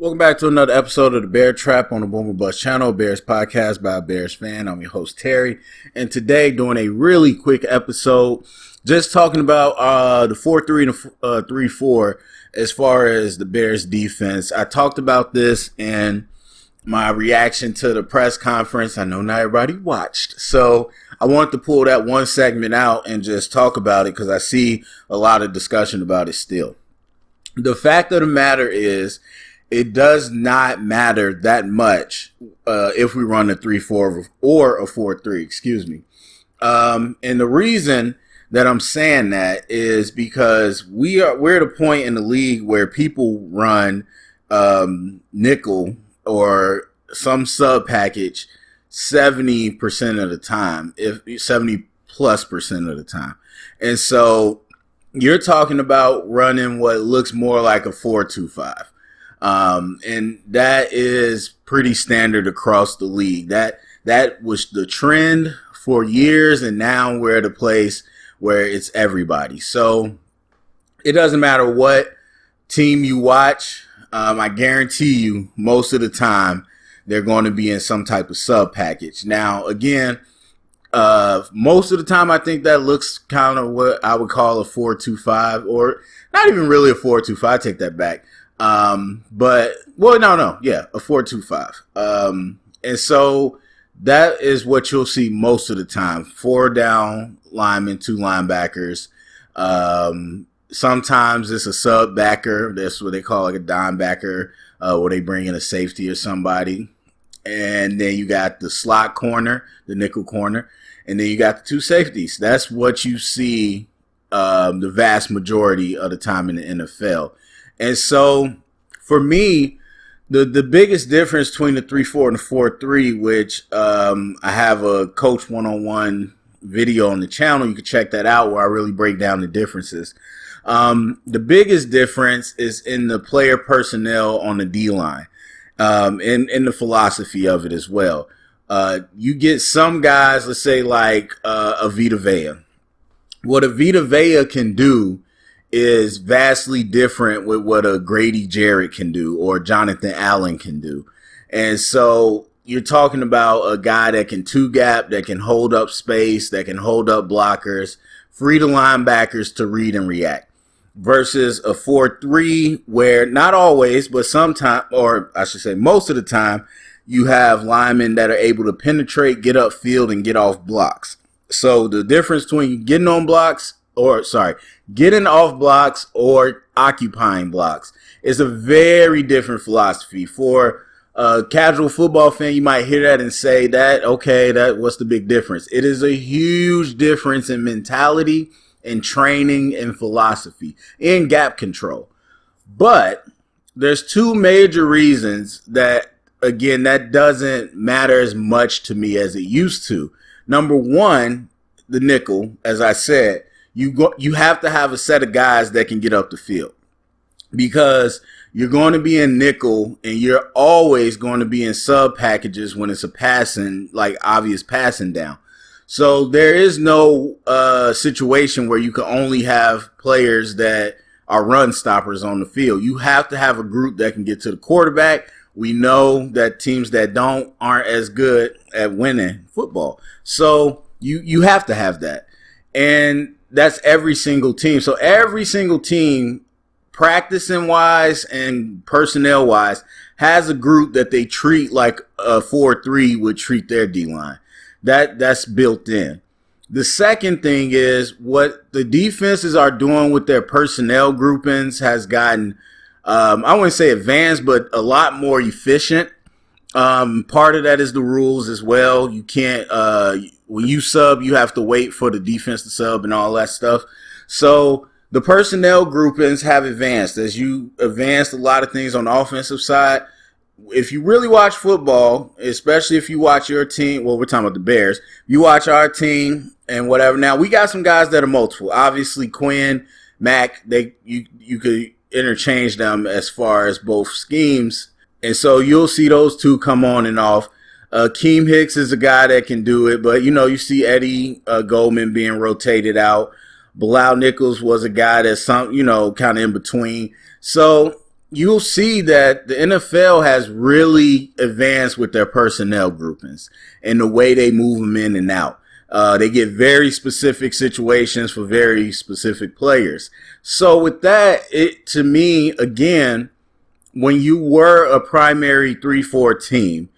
Welcome back to another episode of the Bear Trap on the Boomer Bust channel, Bears podcast by a Bears fan. I'm your host, Terry. And today, doing a really quick episode, just talking about the 4-3 and 3-4 as far as the Bears defense. I talked about this in my reaction to the press conference. I know not everybody watched. So I wanted to pull that one segment out and just talk about it because I see a lot of discussion about it still. The fact of the matter is, it does not matter that much if we run a 3-4 or a 4-3, excuse me. And the reason that I'm saying that is because we're at a point in the league where people run nickel or some sub package 70% of the time, if 70+% of the time. And so you're talking about running what looks more like a 4-2-5. And that is pretty standard across the league. That was the trend for years, and now we're at a place where it's everybody. So it doesn't matter what team you watch. I guarantee you most of the time they're going to be in some type of sub package. Now, again, most of the time I think that looks kind of what I would call a 4-2-5, or not even really a 4-2-5. I take that back. A 4-2-5. And so that is what you'll see most of the time. 4 down linemen, 2 linebackers. Sometimes it's a sub backer. That's what they call like a dime backer, where they bring in a safety or somebody. And then you got the slot corner, the nickel corner, and then you got the 2 safeties. That's what you see the vast majority of the time in the NFL. And so, for me, the biggest difference between the 3-4 and the 4-3, which I have a Coach 101 video on the channel. You can check that out where I really break down the differences. The biggest difference is in the player personnel on the D-line, and the philosophy of it as well. You get some guys, let's say like a Vita Vea. What a Vita Vea can do is vastly different with what a Grady Jarrett can do or Jonathan Allen can do. And so you're talking about a guy that can 2-gap, that can hold up space, that can hold up blockers, free the linebackers to read and react, versus a 4-3 where not always, but sometimes, or I should say most of the time, you have linemen that are able to penetrate, get upfield, and get off blocks. So the difference between getting off blocks or occupying blocks is a very different philosophy. For a casual football fan, you might hear that and say what's the big difference? It is a huge difference in mentality and training and philosophy and gap control. But there's 2 major reasons that, again, that doesn't matter as much to me as it used to. Number one, the nickel, as I said, you have to have a set of guys that can get up the field, because you're going to be in nickel and you're always going to be in sub packages when it's a passing, like obvious passing down. So there is no situation where you can only have players that are run stoppers on the field. You have to have a group that can get to the quarterback. We know that teams that aren't as good at winning football. So you have to have that. And that's every single team. So every single team, practicing wise and personnel wise, has a group that they treat like a 4-3 would treat their D-line. That's built in. The second thing is what the defenses are doing with their personnel groupings has gotten, I wouldn't say advanced, but a lot more efficient. Part of that is the rules as well. You can't, when you sub, you have to wait for the defense to sub and all that stuff. So the personnel groupings have advanced. As you advanced a lot of things on the offensive side, if you really watch football, especially if you watch your team, well, we're talking about the Bears, you watch our team and whatever. Now, we got some guys that are multiple. Obviously, Quinn, Mac, you could interchange them as far as both schemes. And so you'll see those 2 come on and off. Keem Hicks is a guy that can do it, but, you see Eddie Goldman being rotated out. Bilal Nichols was a guy that's kind of in between. So you'll see that the NFL has really advanced with their personnel groupings and the way they move them in and out. They get very specific situations for very specific players. So with that, it to me, again, when you were a primary 3-4 team,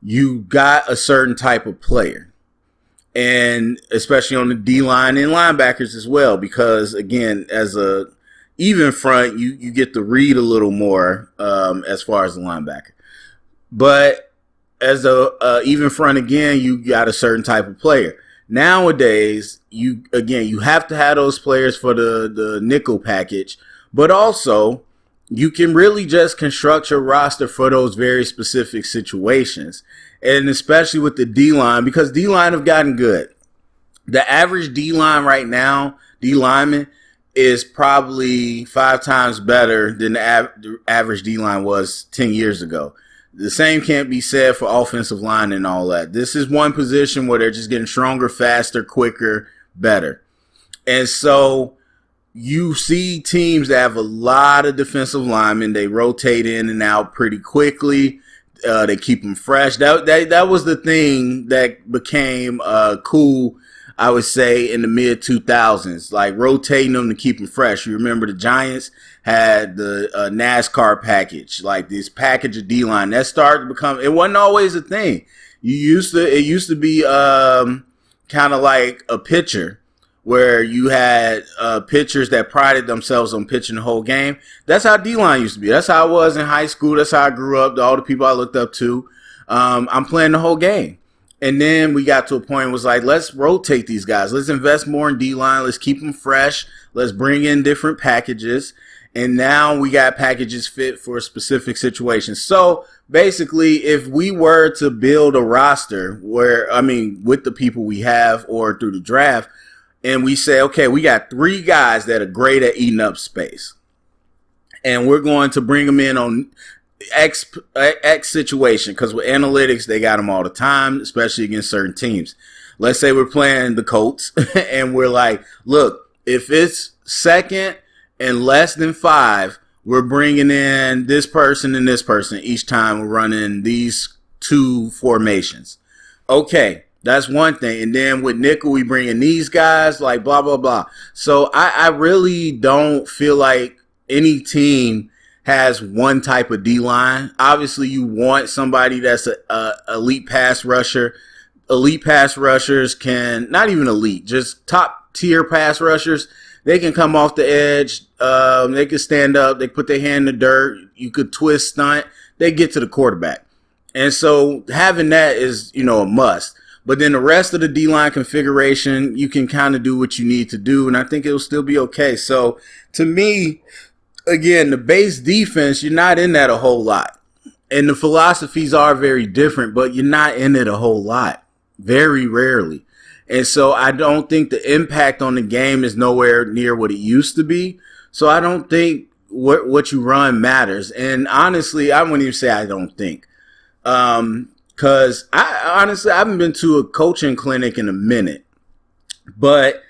you got a certain type of player. And especially on the D-line and linebackers as well, because, again, as a even front, you get to read a little more as far as the linebacker. But as a even front, again, you got a certain type of player. Nowadays, you have to have those players for the nickel package, but also you can really just construct your roster for those very specific situations. And especially with the D-line, because D-line have gotten good. The average D-line right now, D-lineman, is probably 5 times better than the average D-line was 10 years ago. The same can't be said for offensive line and all that. This is one position where they're just getting stronger, faster, quicker, better. And so you see teams that have a lot of defensive linemen. They rotate in and out pretty quickly. They keep them fresh. That was the thing that became cool, I would say, in the mid 2000s, like rotating them to keep them fresh. You remember the Giants had the NASCAR package, like this package of D-line that started to become. It wasn't always a thing. It used to be kind of like a pitcher, where you had pitchers that prided themselves on pitching the whole game. That's how D-line used to be. That's how I was in high school. That's how I grew up. All the people I looked up to. I'm playing the whole game. And then we got to a point where it was like, let's rotate these guys. Let's invest more in D-line. Let's keep them fresh. Let's bring in different packages. And now we got packages fit for specific situations. So basically, if we were to build a roster with the people we have or through the draft, and we say, okay, we got 3 guys that are great at eating up space, and we're going to bring them in on X situation, because with analytics, they got them all the time, especially against certain teams. Let's say we're playing the Colts, and we're like, look, if it's second and less than 5, we're bringing in this person and this person each time. We're running these 2 formations. Okay, that's one thing. And then with nickel, we bring in these guys, like blah, blah, blah. So I really don't feel like any team has one type of D-line. Obviously, you want somebody that's a elite pass rusher. Elite pass rushers can, not even elite, just top tier pass rushers. They can come off the edge. They can stand up. They put their hand in the dirt. You could twist, stunt. They get to the quarterback. And so having that is, a must. But then the rest of the D-line configuration, you can kind of do what you need to do, and I think it'll still be okay. So to me, again, the base defense, you're not in that a whole lot. And the philosophies are very different, but you're not in it a whole lot. Very rarely. And so I don't think the impact on the game is nowhere near what it used to be. So I don't think what you run matters. And honestly, I wouldn't even say I don't think. Because I haven't been to a coaching clinic in a minute. But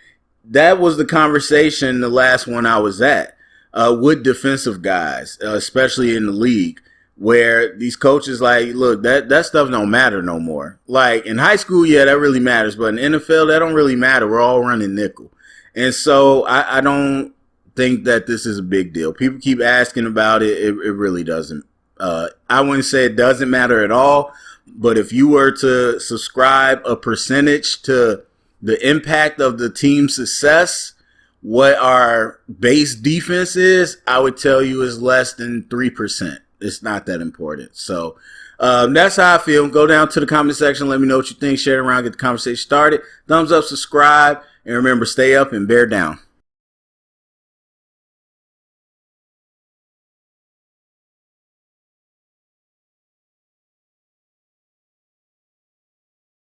that was the conversation, the last one I was at, with defensive guys, especially in the league, where these coaches like, look, that stuff don't matter no more. Like in high school, yeah, that really matters. But in NFL, that don't really matter. We're all running nickel. And so I don't think that this is a big deal. People keep asking about it. It really doesn't. I wouldn't say it doesn't matter at all. But if you were to subscribe a percentage to the impact of the team's success, what our base defense is, I would tell you is less than 3%. It's not that important. So that's how I feel. Go down to the comment section. Let me know what you think. Share it around. Get the conversation started. Thumbs up, subscribe. And remember, stay up and bear down.